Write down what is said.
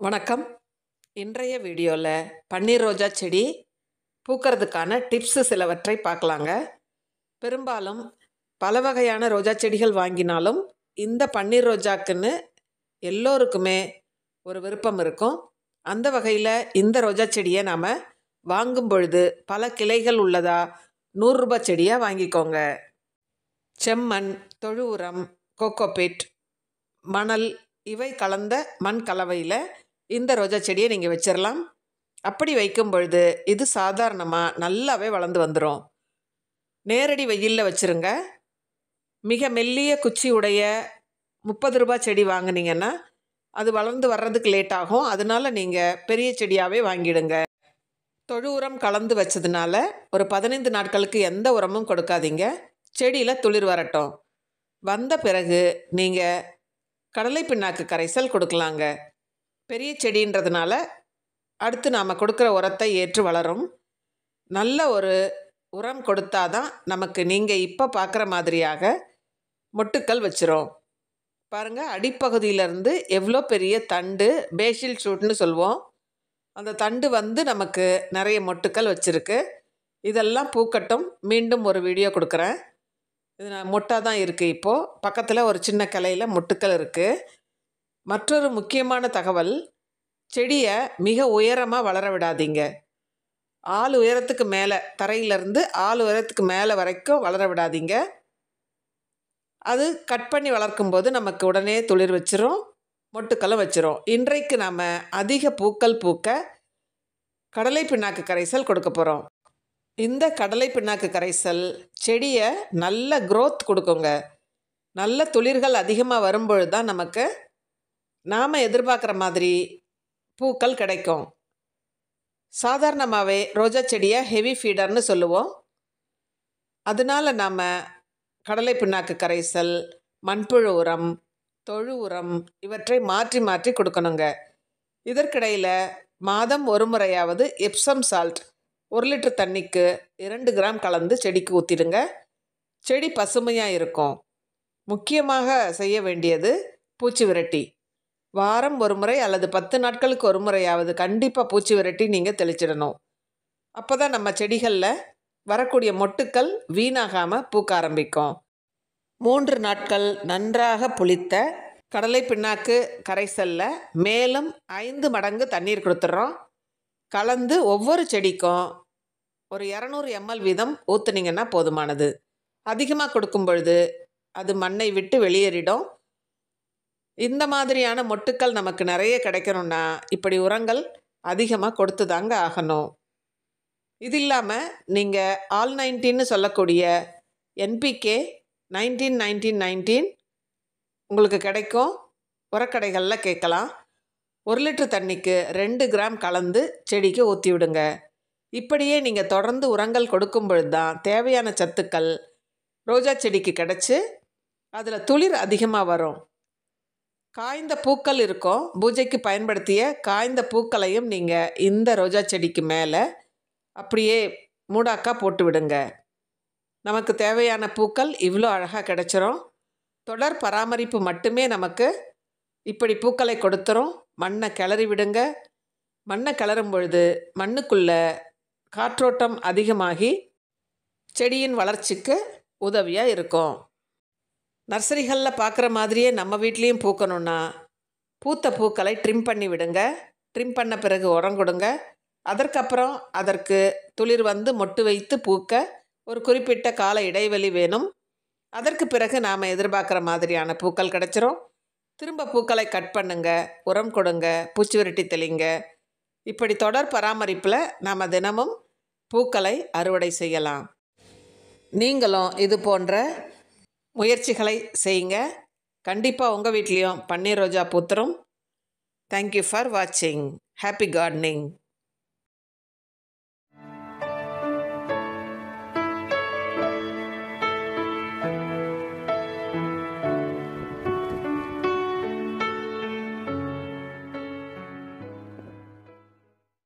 வணக்கம். இன்றைய வீடியோவில் பன்னீர் ரோஜா செடி பூக்கிறதுக்கான டிப்ஸு சிலவற்றை பார்க்கலாங்க. பெரும்பாலும் பல வகையான ரோஜா செடிகள் வாங்கினாலும் இந்த பன்னீர் ரோஜாக்குன்னு எல்லோருக்குமே ஒரு விருப்பம் இருக்கும். அந்த வகையில் இந்த ரோஜா செடியை நாம் வாங்கும் பொழுது பல கிளைகள் உள்ளதா 100 ரூபாய் செடியாக வாங்கிக்கோங்க. செம்மண், தொழு உரம், கோகோபிட், மணல் இவை கலந்த மண் கலவையில் இந்த ரோஜா செடியை நீங்கள் வச்சிடலாம். அப்படி வைக்கும் பொழுது இது சாதாரணமாக நல்லாவே வளர்ந்து வந்துடும். நேரடி வெயிலில் வச்சுருங்க. மிக மெல்லிய குச்சி உடைய 30 ரூபாய் செடி வாங்கினீங்கன்னா அது வளர்ந்து வர்றதுக்கு லேட் ஆகும். அதனால நீங்கள் பெரிய செடியாகவே வாங்கிடுங்க. தொழு உரம் கலந்து வச்சதுனால ஒரு 15 நாட்களுக்கு எந்த உரமும் கொடுக்காதீங்க. செடியில் துளிர் வரட்டும். வந்த பிறகு நீங்கள் கடலை பிண்ணாக்கு கரைசல் கொடுக்கலாங்க. பெரிய செடின்றதுனால அடுத்து நாம் கொடுக்குற உரத்தை ஏற்று வளரும். நல்ல ஒரு உரம் கொடுத்தாதான் நமக்கு நீங்கள் இப்போ பார்க்குற மாதிரியாக மொட்டுக்கள் வச்சிரும். பாருங்கள், அடிப்பகுதியிலேருந்து எவ்வளோ பெரிய தண்டு, பேசில் ஷூட்னு சொல்லுவோம், அந்த தண்டு வந்து நமக்கு நிறைய மொட்டுக்கள் வச்சுருக்கு. இதெல்லாம் பூக்கட்டும். மீண்டும் ஒரு வீடியோ கொடுக்குறேன். இது நான் மொட்டாக தான் இருக்குது. இப்போது பக்கத்தில் ஒரு சின்ன கிளையில் மொட்டுக்கள் இருக்குது. மற்றொரு முக்கியமான தகவல், செடியை மிக உயரமாக வளர விடாதீங்க. ஆள் உயரத்துக்கு மேலே, தரையிலேருந்து ஆள் உயரத்துக்கு மேலே வரைக்கும் வளர விடாதீங்க. அது கட் பண்ணி வளர்க்கும்போது நமக்கு உடனே துளிர் வச்சிரும், மொட்டுக்களும் வச்சிரும். இன்றைக்கு நாம் அதிக பூக்கள் பூக்க கடலை பிண்ணாக்கு கரைசல் கொடுக்க போகிறோம். இந்த கடலை பிண்ணாக்கு கரைசல் செடியை நல்ல க்ரோத் கொடுக்குங்க. நல்ல துளிர்கள் அதிகமாக வரும்பொழுது தான் நமக்கு நாம் எதிர்பார்க்குற மாதிரி பூக்கள் கிடைக்கும். சாதாரணமாகவே ரோஜா செடியை ஹெவி ஃபீடர்னு சொல்லுவோம். அதனால் நாம் கடலை பிண்ணாக்கு கரைசல், மண்புழு உரம், தொழு உரம் இவற்றை மாற்றி மாற்றி கொடுக்கணுங்க. இதற்கிடையில் மாதம் ஒரு முறையாவது எப்சம் சால்ட் 1 லிட்டர் தண்ணிக்கு 2 கிராம் கலந்து செடிக்கு ஊற்றிடுங்க. செடி பசுமையாக இருக்கும். முக்கியமாக செய்ய வேண்டியது பூச்சி விரட்டி. வாரம் ஒரு முறை அல்லது 10 நாட்களுக்கு ஒரு முறையாவது கண்டிப்பாக பூச்சி விரட்டி நீங்கள் தெளிச்சிடணும். அப்போ தான் நம்ம செடிகளில் வரக்கூடிய மொட்டுக்கள் வீணாகாமல் பூக்க ஆரம்பிக்கும். 3 நாட்கள் நன்றாக புளித்த கடலை பிண்ணாக்கு கரைசலில் மேலும் 5 மடங்கு தண்ணீர் கொடுத்துட்றோம். கலந்து ஒவ்வொரு செடிக்கும் ஒரு 200 ml வீதம் ஊற்றுனீங்கன்னா போதுமானது. அதிகமாக கொடுக்கும் பொழுது அது மண்ணை விட்டு வெளியேறிடும். இந்த மாதிரியான மொட்டுக்கள் நமக்கு நிறைய கிடைக்கணும்னா இப்படி உரங்கள் அதிகமாக கொடுத்து தாங்க ஆகணும். இது இல்லாமல் நீங்கள் ஆல் 19ன்னு சொல்லக்கூடிய NPK 19-19-19 உங்களுக்கு கிடைக்கும். உரக்கடைகளில் கேட்கலாம். 1 லிட்டர் தண்ணிக்கு 2 கிராம் கலந்து செடிக்கு ஊற்றி விடுங்க. இப்படியே நீங்கள் தொடர்ந்து உரங்கள் கொடுக்கும் பொழுது தான் தேவையான சத்துக்கள் ரோஜா செடிக்கு கிடச்சி அதில் துளிர் அதிகமாக வரும். காய்ந்த பூக்கள் இருக்கும். பூஜைக்கு பயன்படுத்திய காய்ந்த பூக்களையும் நீங்கள் இந்த ரோஜா செடிக்கு மேலே அப்படியே மூடாக்கா போட்டு விடுங்க. நமக்கு தேவையான பூக்கள் இவ்வளோ அழகாக கிடச்சிரும். தொடர் பராமரிப்பு மட்டுமே நமக்கு இப்படி பூக்களை கொடுத்துரும். மண்ணை கிளறி விடுங்க. மண்ணை கிளறும் பொழுது மண்ணுக்குள்ளே காற்றோட்டம் அதிகமாகி செடியின் வளர்ச்சிக்கு உதவியாக இருக்கும். நர்சரிகளில் பார்க்குற மாதிரியே நம்ம வீட்லேயும் பூக்கணுன்னா பூத்த பூக்களை ட்ரிம் பண்ணி விடுங்க. ட்ரிம் பண்ண பிறகு உரம் கொடுங்க. அதற்கப்புறம் அதற்கு துளிர் வந்து மொட்டு வைத்து பூக்க ஒரு குறிப்பிட்ட கால இடைவெளி வேணும். அதற்கு பிறகு நாம் எதிர்பார்க்குற மாதிரியான பூக்கள் கிடச்சிரும். திரும்ப பூக்களை கட் பண்ணுங்க, உரம் கொடுங்க, பூச்சி விரட்டி தெளிங்க. இப்படி தொடர் பராமரிப்பில் நாம் தினமும் பூக்களை அறுவடை செய்யலாம். நீங்களும் இது போன்ற முயற்சிகளை செய்யுங்க. கண்டிப்பாக உங்கள் வீட்லேயும் பன்னீர் ரோஜா பூத்துரும். தேங்க்யூ ஃபார் வாட்சிங். Happy gardening.